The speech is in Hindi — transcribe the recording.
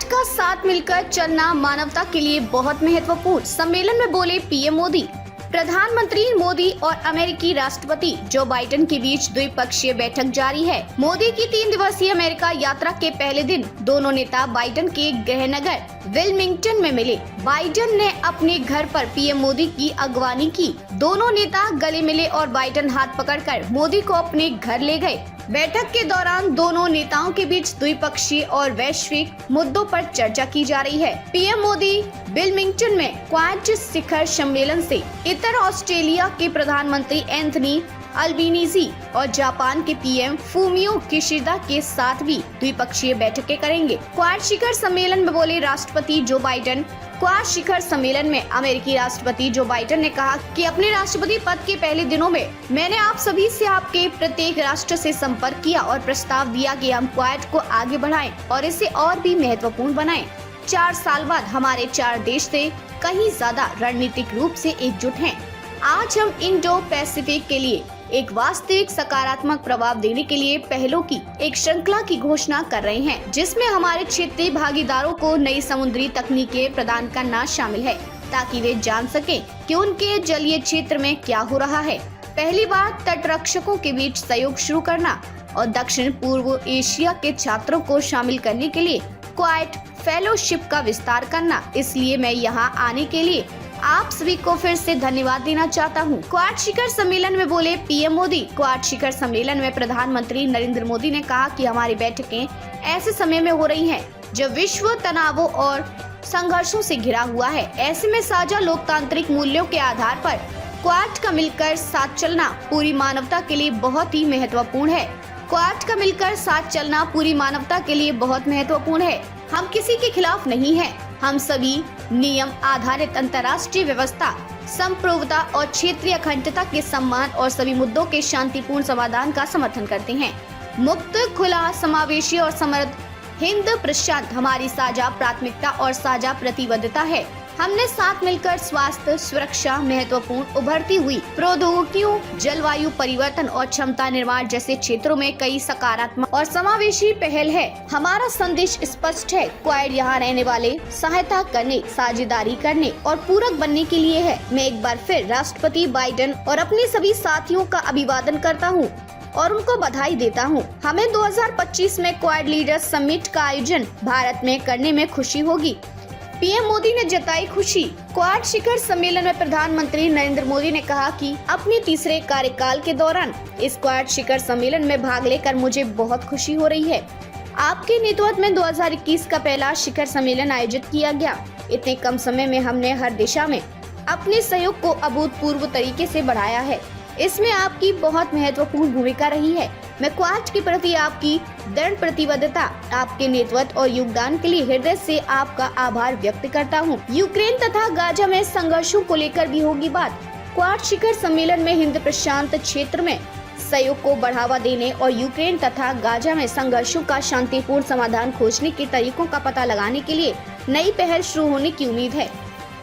क्वाड का साथ मिलकर चलना मानवता के लिए बहुत महत्वपूर्ण, सम्मेलन में बोले पीएम मोदी। प्रधानमंत्री मोदी और अमेरिकी राष्ट्रपति जो बाइडेन के बीच द्विपक्षीय बैठक जारी है। मोदी की 3 दिवसीय अमेरिका यात्रा के पहले दिन दोनों नेता बाइडेन के गृहनगर विल्मिंगटन में मिले। बाइडेन ने अपने घर पर पीएम मोदी की अगवानी की। दोनों नेता गले मिले और बाइडेन हाथ पकड़कर मोदी को अपने घर ले गए। बैठक के दौरान दोनों नेताओं के बीच द्विपक्षीय और वैश्विक मुद्दों पर चर्चा की जा रही है। पीएम मोदी विल्मिंगटन में क्वाड शिखर सम्मेलन से इतर ऑस्ट्रेलिया के प्रधानमंत्री एंथनी अल्बनीज़ी और जापान के पीएम फूमियो किशिदा के साथ भी द्विपक्षीय बैठकें करेंगे। क्वाड शिखर सम्मेलन में बोले राष्ट्रपति जो बाइडेन। क्वाड शिखर सम्मेलन में अमेरिकी राष्ट्रपति जो बाइडेन ने कहा कि अपने राष्ट्रपति पद के पहले दिनों में मैंने आप सभी से आपके प्रत्येक राष्ट्र से संपर्क किया और प्रस्ताव दिया कि हम क्वाड को आगे बढ़ाएं और इसे और भी महत्वपूर्ण बनाएं। 4 साल बाद हमारे 4 देश से कहीं ज्यादा रणनीतिक रूप से एकजुट हैं। आज हम इंडो पैसिफिक के लिए एक वास्तविक सकारात्मक प्रभाव देने के लिए पहलों की एक श्रृंखला की घोषणा कर रहे हैं, जिसमें हमारे क्षेत्रीय भागीदारों को नई समुद्री तकनीकें प्रदान करना शामिल है ताकि वे जान सकें कि उनके जलीय क्षेत्र में क्या हो रहा है। पहली बार तटरक्षकों के बीच सहयोग शुरू करना और दक्षिण पूर्व एशिया के छात्रों को शामिल करने के लिए क्वाड फेलोशिप का विस्तार करना। इसलिए मैं यहाँ आने के लिए आप सभी को फिर से धन्यवाद देना चाहता हूँ। क्वाड शिखर सम्मेलन में बोले पीएम मोदी। क्वाड शिखर सम्मेलन में प्रधानमंत्री नरेंद्र मोदी ने कहा कि हमारी बैठकें ऐसे समय में हो रही हैं जब विश्व तनावों और संघर्षों से घिरा हुआ है। ऐसे में साझा लोकतांत्रिक मूल्यों के आधार पर क्वाड का मिलकर साथ चलना पूरी मानवता के लिए बहुत ही महत्वपूर्ण है। क्वाड का मिलकर साथ चलना पूरी मानवता के लिए बहुत महत्वपूर्ण है। हम किसी के खिलाफ नहीं हैं। हम सभी नियम आधारित अंतर्राष्ट्रीय व्यवस्था, संप्रभुता और क्षेत्रीय अखंडता के सम्मान और सभी मुद्दों के शांतिपूर्ण समाधान का समर्थन करते हैं। मुक्त, खुला, समावेशी और समृद्ध हिंद प्रशांत हमारी साझा प्राथमिकता और साझा प्रतिबद्धता है। हमने साथ मिलकर स्वास्थ्य, सुरक्षा, महत्वपूर्ण उभरती हुई प्रौद्योगिकियों, जलवायु परिवर्तन और क्षमता निर्माण जैसे क्षेत्रों में कई सकारात्मक और समावेशी पहल है। हमारा संदेश स्पष्ट है। क्वाड यहाँ रहने वाले सहायता करने, साझेदारी करने और पूरक बनने के लिए है। मैं एक बार फिर राष्ट्रपति बाइडेन और अपने सभी साथियों का अभिवादन करता हूँ और उनको बधाई देता हूँ। हमें 2025 में क्वाड लीडर्स समिट का आयोजन भारत में करने में खुशी होगी। पीएम मोदी ने जताई खुशी। क्वाड शिखर सम्मेलन में प्रधानमंत्री नरेंद्र मोदी ने कहा कि अपने तीसरे कार्यकाल के दौरान इस क्वाड शिखर सम्मेलन में भाग लेकर मुझे बहुत खुशी हो रही है। आपके नेतृत्व में 2021 का पहला शिखर सम्मेलन आयोजित किया गया। इतने कम समय में हमने हर दिशा में अपने सहयोग को अभूतपूर्व तरीके से बढ़ाया है। इसमें आपकी बहुत महत्वपूर्ण भूमिका रही है। मैं क्वाड के प्रति आपकी दृढ़ प्रतिबद्धता, आपके नेतृत्व और योगदान के लिए हृदय से आपका आभार व्यक्त करता हूँ। यूक्रेन तथा गाजा में संघर्षों को लेकर भी होगी बात। क्वाड शिखर सम्मेलन में हिंद प्रशांत क्षेत्र में सहयोग को बढ़ावा देने और यूक्रेन तथा गाजा में संघर्षों का शांतिपूर्ण समाधान खोजने के तरीकों का पता लगाने के लिए नई पहल शुरू होने की उम्मीद है।